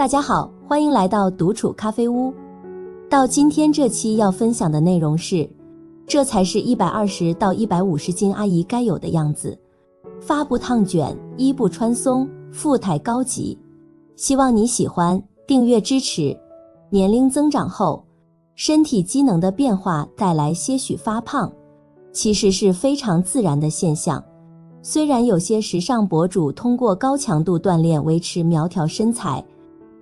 大家好，欢迎来到独处咖啡屋。到今天这期要分享的内容是，这才是120到150斤阿姨该有的样子。发不烫卷，衣不穿松，富态高级。希望你喜欢，订阅支持。年龄增长后，身体机能的变化带来些许发胖，其实是非常自然的现象。虽然有些时尚博主通过高强度锻炼维持苗条身材，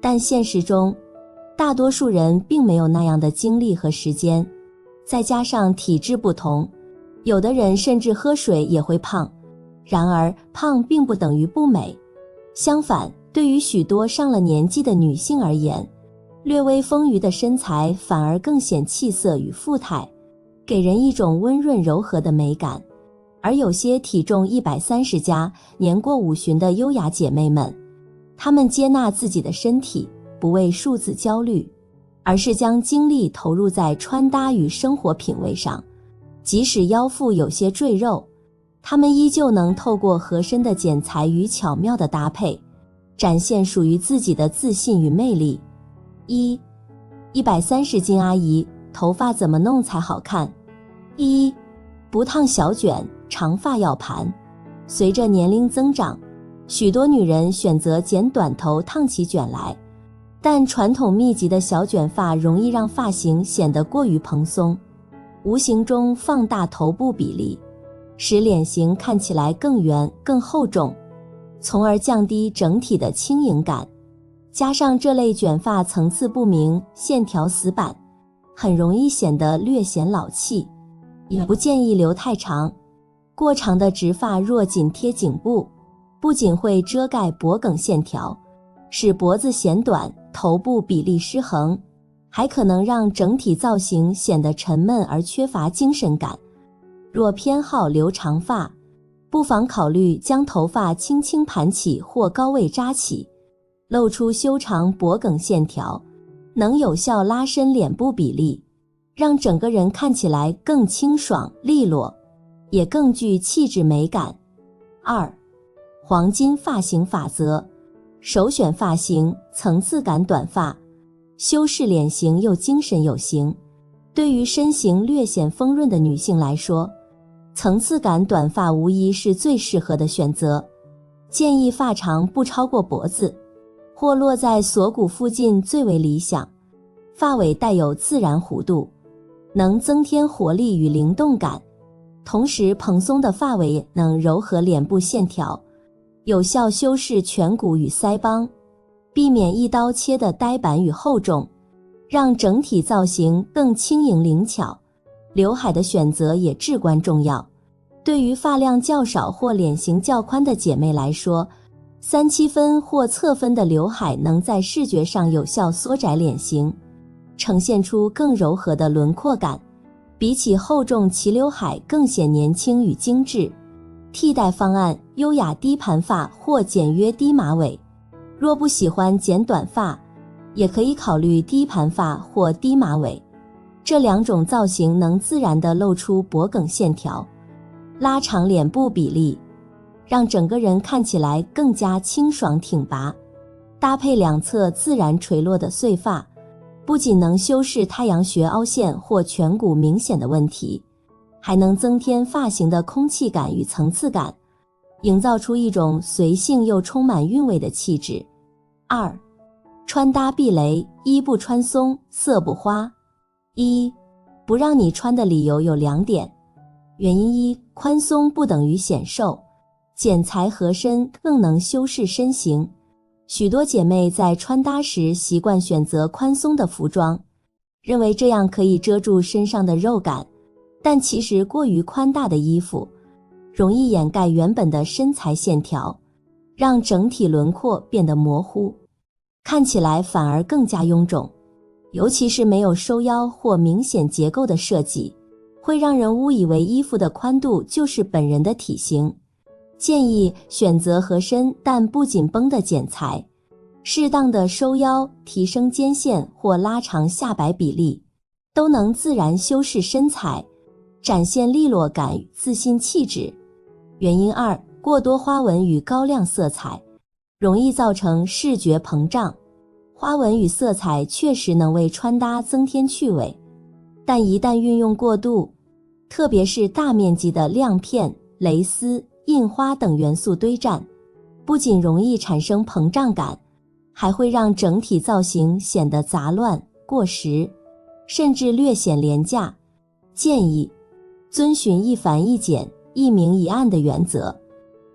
但现实中，大多数人并没有那样的精力和时间。再加上体质不同，有的人甚至喝水也会胖。然而，胖并不等于不美。相反，对于许多上了年纪的女性而言，略微丰腴的身材反而更显气色与富态，给人一种温润柔和的美感。而有些体重130加、年过50的优雅姐妹们，她们接纳自己的身体，不为数字焦虑，而是将精力投入在穿搭与生活品味上。即使腰腹有些赘肉，她们依旧能透过合身的剪裁与巧妙的搭配，展现属于自己的自信与魅力。130斤阿姨，头发怎么弄才好看？不烫小卷，长发要盘。随着年龄增长，许多女人选择剪短头烫起卷来，但传统密集的小卷发容易让发型显得过于蓬松，无形中放大头部比例，使脸型看起来更圆更厚重，从而降低整体的轻盈感。加上这类卷发层次不明，线条死板，很容易显得略显老气，也不建议留太长。过长的直发若紧贴颈部，不仅会遮盖脖颈线条，使脖子显短，头部比例失衡，还可能让整体造型显得沉闷而缺乏精神感。若偏好留长发，不妨考虑将头发轻轻盘起或高位扎起，露出修长脖颈线条，能有效拉伸脸部比例，让整个人看起来更清爽利落，也更具气质美感。黄金发型法则，首选发型层次感短发，修饰脸型又精神有型。对于身形略显丰润的女性来说，层次感短发无疑是最适合的选择。建议发长不超过脖子，或落在锁骨附近最为理想。发尾带有自然弧度，能增添活力与灵动感，同时蓬松的发尾能柔和脸部线条，有效修饰颧骨与腮帮，避免一刀切的呆板与厚重，让整体造型更轻盈灵巧。刘海的选择也至关重要。对于发量较少或脸型较宽的姐妹来说，3-7分或侧分的刘海能在视觉上有效缩窄脸型，呈现出更柔和的轮廓感，比起厚重齐刘海更显年轻与精致。替代方案：优雅低盘发或简约低马尾。若不喜欢剪短发，也可以考虑低盘发或低马尾，这两种造型能自然地露出脖颈线条，拉长脸部比例，让整个人看起来更加清爽挺拔。搭配两侧自然垂落的碎发，不仅能修饰太阳穴凹陷或颧骨明显的问题，还能增添发型的空气感与层次感，营造出一种随性又充满韵味的气质。穿搭避雷：衣不穿松，色不花。不让你穿的理由有2点。原因1，宽松不等于显瘦，剪裁合身更能修饰身形。许多姐妹在穿搭时习惯选择宽松的服装，认为这样可以遮住身上的肉感，但其实过于宽大的衣服容易掩盖原本的身材线条，让整体轮廓变得模糊，看起来反而更加臃肿。尤其是没有收腰或明显结构的设计，会让人误以为衣服的宽度就是本人的体型。建议选择合身但不紧绷的剪裁，适当的收腰、提升肩线或拉长下摆比例，都能自然修饰身材，展现利落感与自信气质。原因2，过多花纹与高亮色彩，容易造成视觉膨胀。花纹与色彩确实能为穿搭增添趣味，但一旦运用过度，特别是大面积的亮片、蕾丝、印花等元素堆栈，不仅容易产生膨胀感，还会让整体造型显得杂乱、过时，甚至略显廉价。建议遵循一繁一简、一明一暗的原则。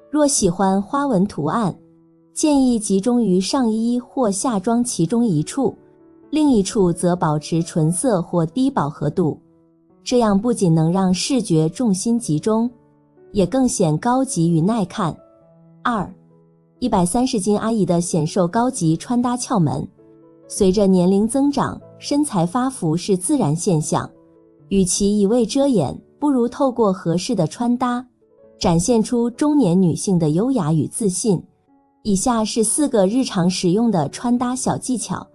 若喜欢花纹图案，建议集中于上衣或下装其中一处，另一处则保持纯色或低饱和度，这样不仅能让视觉重心集中，也更显高级与耐看。130斤阿姨的显瘦高级穿搭窍门。随着年龄增长，身材发福是自然现象，与其一味遮掩，不如透过合适的穿搭，展现出中年女性的优雅与自信。以下是4个日常实用的穿搭小技巧，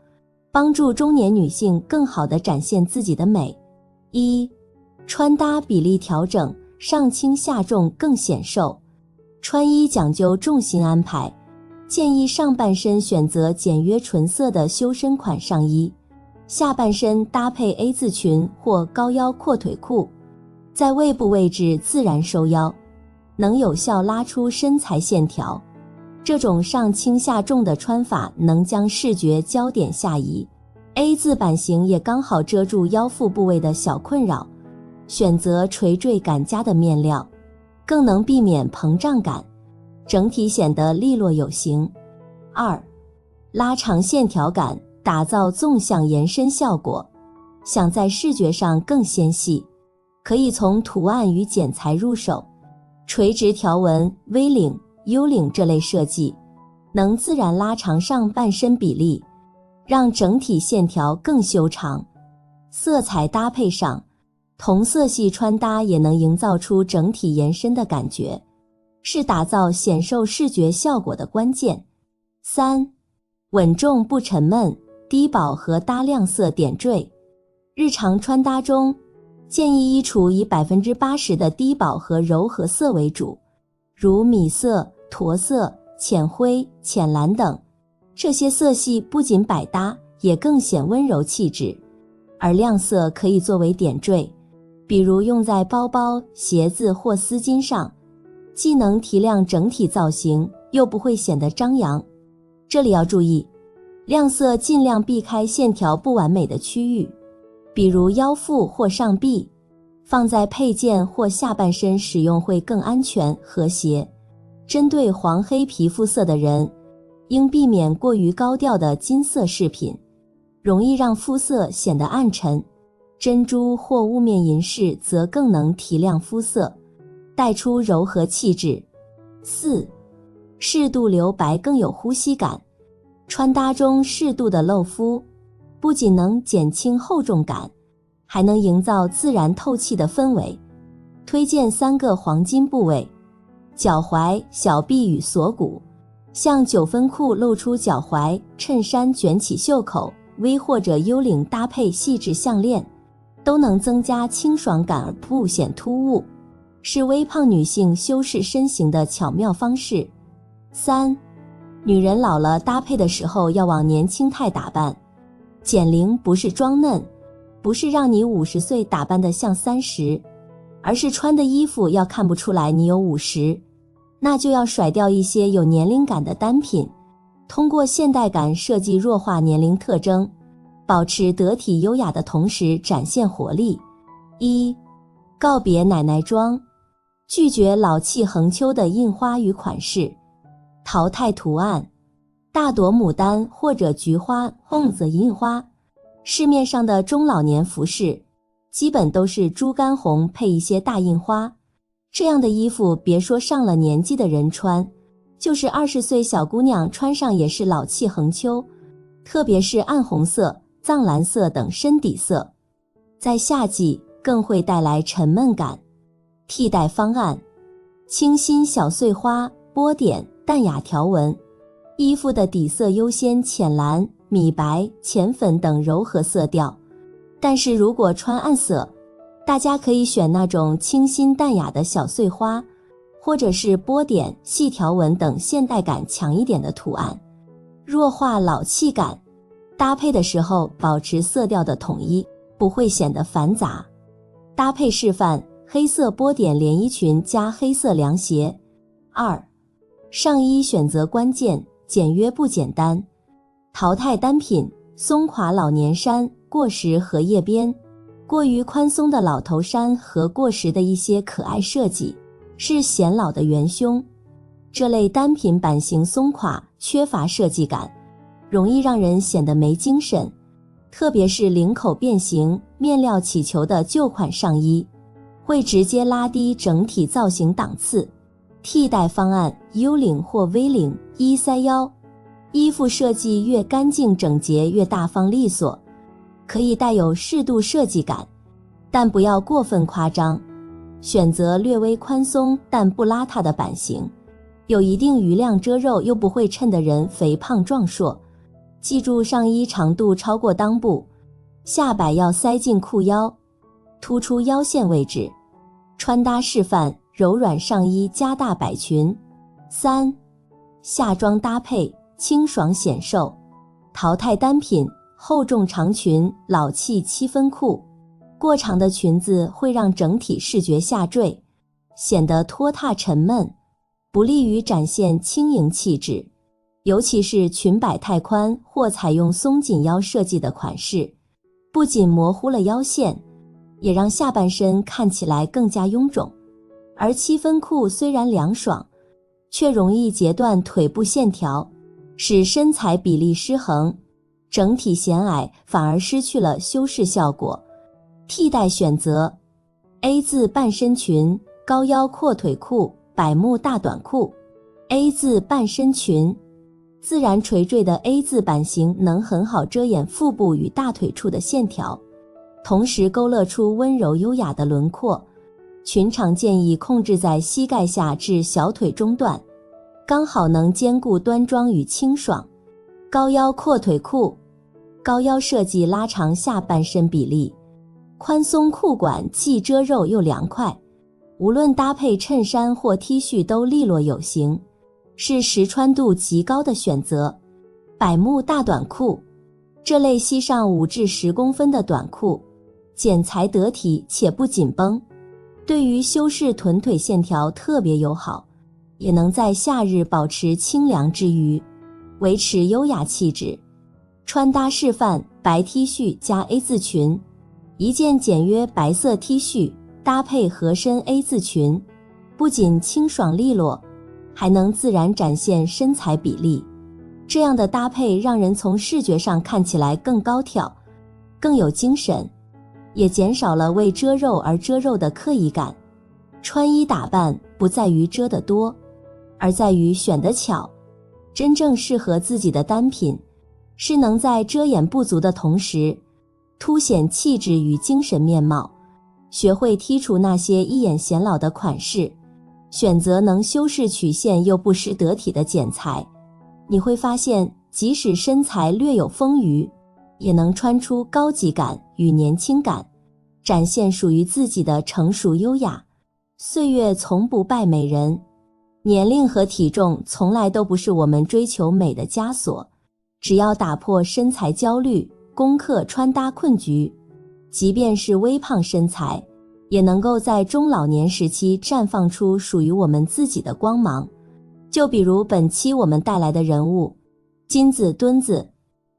帮助中年女性更好地展现自己的美。1、穿搭比例调整，上轻下重更显瘦。穿衣讲究重心安排，建议上半身选择简约纯色的修身款上衣，下半身搭配 A 字裙或高腰阔腿裤，在胃部位置自然收腰，能有效拉出身材线条。这种上轻下重的穿法能将视觉焦点下移， A 字版型也刚好遮住腰腹部位的小困扰。选择垂坠感佳的面料，更能避免膨胀感，整体显得利落有型。2、拉长线条感，打造纵向延伸效果。想在视觉上更纤细，可以从图案与剪裁入手，垂直条纹、V 领、U 领这类设计，能自然拉长上半身比例，让整体线条更修长。色彩搭配上，同色系穿搭也能营造出整体延伸的感觉，是打造显瘦视觉效果的关键。3、稳重不沉闷，低饱和搭亮色点缀。日常穿搭中，建议衣橱以 80% 的低饱和柔和色为主，如米色、驼色、浅灰、浅蓝等。这些色系不仅百搭，也更显温柔气质。而亮色可以作为点缀，比如用在包包、鞋子或丝巾上，既能提亮整体造型，又不会显得张扬。这里要注意，亮色尽量避开线条不完美的区域，比如腰腹或上臂，放在配件或下半身使用会更安全和谐。针对黄黑皮肤色的人，应避免过于高调的金色饰品，容易让肤色显得暗沉。珍珠或雾面银饰则更能提亮肤色，带出柔和气质。4、适度留白更有呼吸感。穿搭中适度的露肤，不仅能减轻厚重感，还能营造自然透气的氛围。推荐3个黄金部位：脚踝、小臂与锁骨。像9分裤露出脚踝，衬衫卷起袖口， V 或者 U 领搭配细致项链，都能增加清爽感而不显突兀，是微胖女性修饰身形的巧妙方式。3、女人老了搭配的时候要往年轻态打扮。减龄不是装嫩，不是让你50岁打扮得像30，而是穿的衣服要看不出来你有50，那就要甩掉一些有年龄感的单品，通过现代感设计弱化年龄特征，保持得体优雅的同时展现活力。1、告别奶奶装，拒绝老气横秋的印花与款式，淘汰图案，大朵牡丹或者菊花、红色印花。市面上的中老年服饰基本都是猪肝红配一些大印花，这样的衣服别说上了年纪的人穿，就是20岁小姑娘穿上也是老气横秋，特别是暗红色、藏蓝色等深底色，在夏季更会带来沉闷感。替代方案：清新小碎花、波点、淡雅条纹。衣服的底色优先浅蓝、米白、浅粉等柔和色调，但是如果穿暗色，大家可以选那种清新淡雅的小碎花，或者是波点、细条纹等现代感强一点的图案，弱化老气感。搭配的时候保持色调的统一，不会显得繁杂。搭配示范：黑色波点连衣裙加黑色凉鞋。2、上衣选择关键，简约不简单。淘汰单品：松垮老年衫、过时荷叶边。过于宽松的老头衫和过时的一些可爱设计，是显老的元凶。这类单品版型松垮，缺乏设计感，容易让人显得没精神，特别是领口变形、面料起球的旧款上衣，会直接拉低整体造型档次。替代方案： U 领或 V 领，1塞腰。衣服设计越干净整洁越大方利索，可以带有适度设计感，但不要过分夸张。选择略微宽松但不邋遢的版型，有一定余量遮肉又不会衬得人肥胖壮硕。记住上衣长度超过裆部，下摆要塞进裤腰，突出腰线位置。穿搭示范：柔软上衣加大摆裙。3、夏装搭配，清爽显瘦。淘汰单品：厚重长裙、老气7分裤。过长的裙子会让整体视觉下坠，显得拖沓沉闷，不利于展现轻盈气质。尤其是裙摆太宽或采用松紧腰设计的款式，不仅模糊了腰线，也让下半身看起来更加臃肿。而7分裤虽然凉爽，却容易截断腿部线条，使身材比例失衡，整体显矮，反而失去了修饰效果。替代选择： A 字半身裙、高腰阔腿裤、百慕大短裤。A 字半身裙，自然垂坠的 A 字版型能很好遮掩腹部与大腿处的线条，同时勾勒出温柔优雅的轮廓。裙长建议控制在膝盖下至小腿中段，刚好能兼顾端庄与清爽。高腰阔腿裤，高腰设计拉长下半身比例，宽松裤管既遮肉又凉快，无论搭配衬衫或 T 恤都利落有型，是实穿度极高的选择。百慕大短裤，这类膝上5至10公分的短裤，剪裁得体且不紧绷，对于修饰臀腿线条特别友好，也能在夏日保持清凉之余，维持优雅气质。穿搭示范：白 T 恤加 A 字裙。一件简约白色 T 恤搭配合身 A 字裙，不仅清爽利落，还能自然展现身材比例。这样的搭配让人从视觉上看起来更高挑，更有精神，也减少了为遮肉而遮肉的刻意感。穿衣打扮不在于遮得多，而在于选得巧。真正适合自己的单品，是能在遮掩不足的同时，凸显气质与精神面貌。学会剔除那些一眼显老的款式，选择能修饰曲线又不失得体的剪裁，你会发现即使身材略有丰腴，也能穿出高级感与年轻感，展现属于自己的成熟优雅。岁月从不败美人，年龄和体重从来都不是我们追求美的枷锁，只要打破身材焦虑，攻克穿搭困局，即便是微胖身材，也能够在中老年时期绽放出属于我们自己的光芒。就比如本期我们带来的人物金子墩子，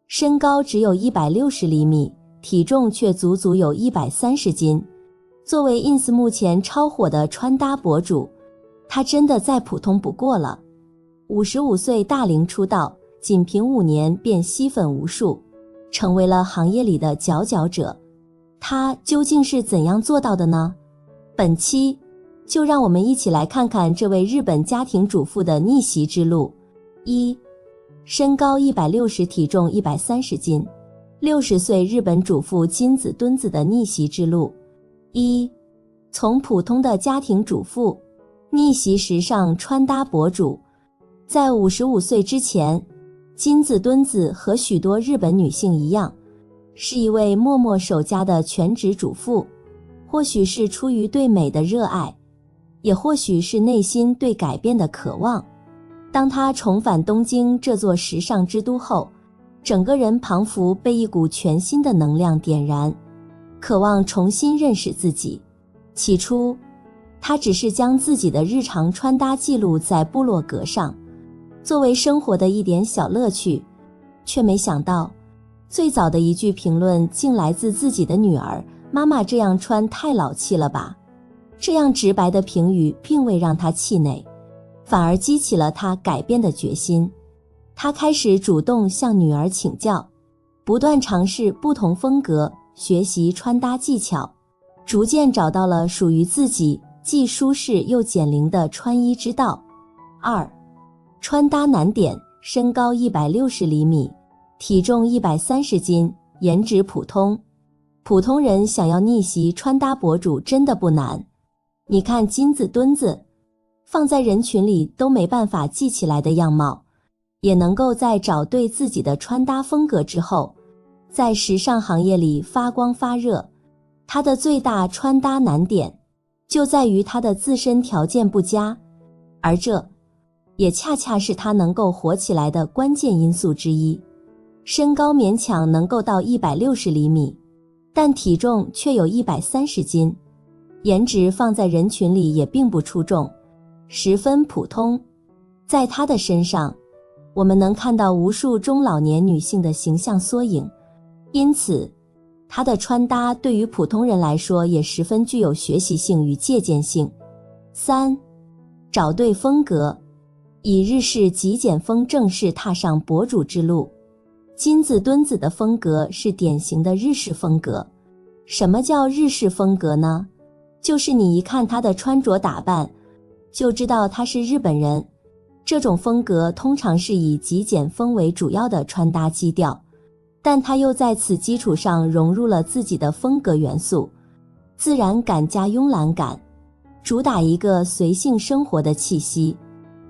身高只有160厘米，体重却足足有130斤。作为 ins 目前超火的穿搭博主，他真的再普通不过了。55岁大龄出道，仅凭5年便吸粉无数，成为了行业里的佼佼者。他究竟是怎样做到的呢？本期就让我们一起来看看这位日本家庭主妇的逆袭之路。1、身高160，体重130斤，60岁日本主妇金子墩子的逆袭之路。1、从普通的家庭主妇逆袭时尚穿搭博主。在55岁之前，金子墩子和许多日本女性一样，是一位默默守家的全职主妇。或许是出于对美的热爱，也或许是内心对改变的渴望，当她重返东京这座时尚之都后，整个人彷佛被一股全新的能量点燃，渴望重新认识自己。起初，他只是将自己的日常穿搭记录在部落格上，作为生活的一点小乐趣，却没想到，最早的一句评论竟来自自己的女儿：妈妈这样穿太老气了吧。这样直白的评语并未让他气馁，反而激起了他改变的决心。他开始主动向女儿请教，不断尝试不同风格，学习穿搭技巧，逐渐找到了属于自己既舒适又减龄的穿衣之道。2. 穿搭难点：身高160厘米，体重130斤，颜值普通。普通人想要逆袭穿搭博主真的不难。你看金子墩子，放在人群里都没办法记起来的样貌，也能够在找对自己的穿搭风格之后，在时尚行业里发光发热。他的最大穿搭难点就在于他的自身条件不佳，而这也恰恰是他能够火起来的关键因素之一。身高勉强能够到160厘米，但体重却有130斤，颜值放在人群里也并不出众，十分普通。在他的身上，我们能看到无数中老年女性的形象缩影，因此他的穿搭对于普通人来说也十分具有学习性与借鉴性。3. 找对风格，以日式极简风正式踏上博主之路。金子墩子的风格是典型的日式风格。什么叫日式风格呢？就是你一看他的穿着打扮，就知道他是日本人。这种风格通常是以极简风为主要的穿搭基调，但他又在此基础上融入了自己的风格元素，自然感加慵懒感，主打一个随性生活的气息，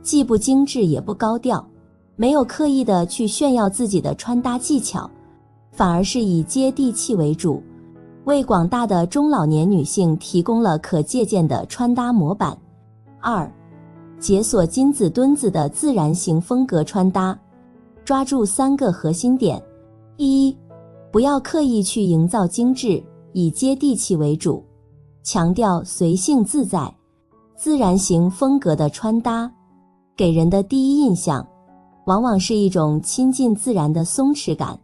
既不精致也不高调，没有刻意的去炫耀自己的穿搭技巧，反而是以接地气为主，为广大的中老年女性提供了可借鉴的穿搭模板。2. 解锁金子墩子的自然型风格穿搭，抓住3个核心点。1. 不要刻意去营造精致，以接地气为主，强调随性自在。自然型风格的穿搭给人的第一印象往往是一种亲近自然的松弛感，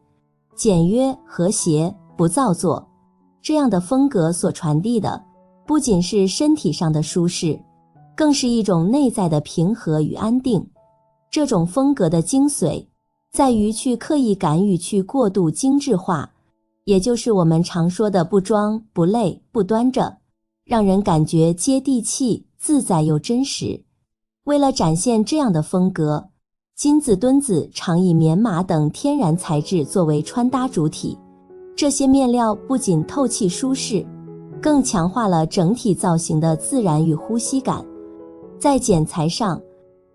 简约和谐，不造作。这样的风格所传递的不仅是身体上的舒适，更是一种内在的平和与安定。这种风格的精髓在于去刻意敢于去过度精致化，也就是我们常说的不装不累不端着，让人感觉接地气自在又真实。为了展现这样的风格，金子墩子常以棉麻等天然材质作为穿搭主体，这些面料不仅透气舒适，更强化了整体造型的自然与呼吸感。在剪裁上，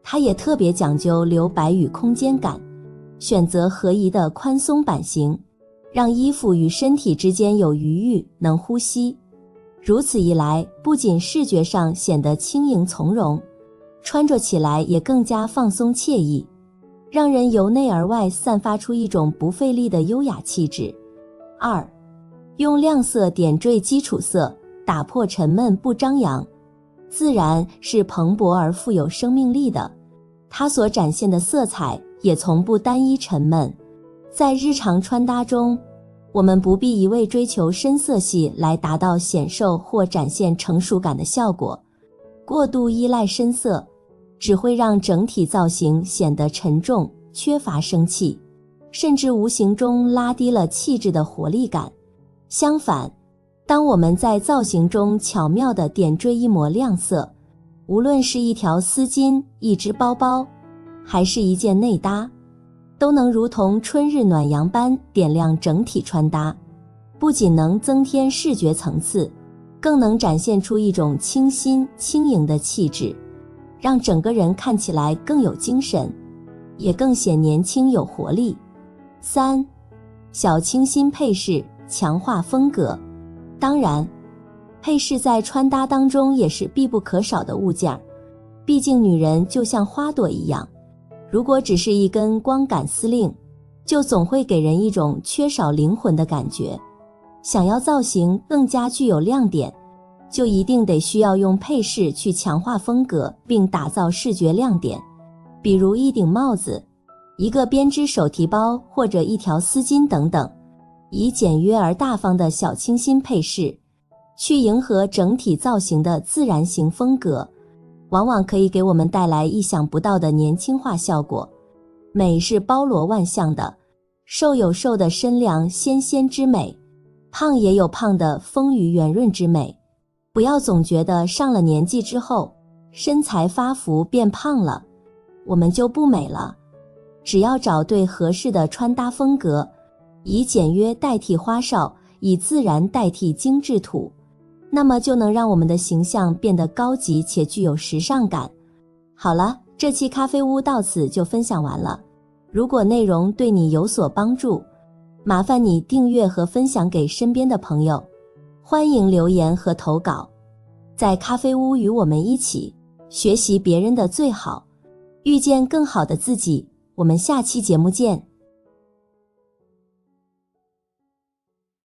它也特别讲究留白与空间感，选择合宜的宽松版型，让衣服与身体之间有余裕，能呼吸。如此一来，不仅视觉上显得轻盈从容，穿着起来也更加放松惬意，让人由内而外散发出一种不费力的优雅气质。2. 用亮色点缀基础色，打破沉闷不张扬。自然是蓬勃而富有生命力的，它所展现的色彩也从不单一沉闷。在日常穿搭中，我们不必一味追求深色系来达到显瘦或展现成熟感的效果，过度依赖深色只会让整体造型显得沉重，缺乏生气，甚至无形中拉低了气质的活力感。相反，当我们在造型中巧妙地点缀一抹亮色，无论是一条丝巾、一只包包，还是一件内搭，都能如同春日暖阳般点亮整体穿搭，不仅能增添视觉层次，更能展现出一种清新轻盈的气质，让整个人看起来更有精神，也更显年轻有活力。3. 小清新配饰，强化风格。当然，配饰在穿搭当中也是必不可少的物件，毕竟女人就像花朵一样，如果只是一根光杆司令，就总会给人一种缺少灵魂的感觉。想要造型更加具有亮点，就一定得需要用配饰去强化风格并打造视觉亮点，比如一顶帽子、一个编织手提包或者一条丝巾等等，以简约而大方的小清新配饰，去迎合整体造型的自然型风格，往往可以给我们带来意想不到的年轻化效果。美是包罗万象的，瘦有瘦的身量纤纤之美，胖也有胖的丰腴圆润之美。不要总觉得上了年纪之后，身材发福变胖了，我们就不美了。只要找对合适的穿搭风格，以简约代替花哨，以自然代替精致土，那么就能让我们的形象变得高级且具有时尚感。好了，这期咖啡屋到此就分享完了。如果内容对你有所帮助，麻烦你订阅和分享给身边的朋友，欢迎留言和投稿。在咖啡屋与我们一起学习别人的最好，遇见更好的自己。我们下期节目见。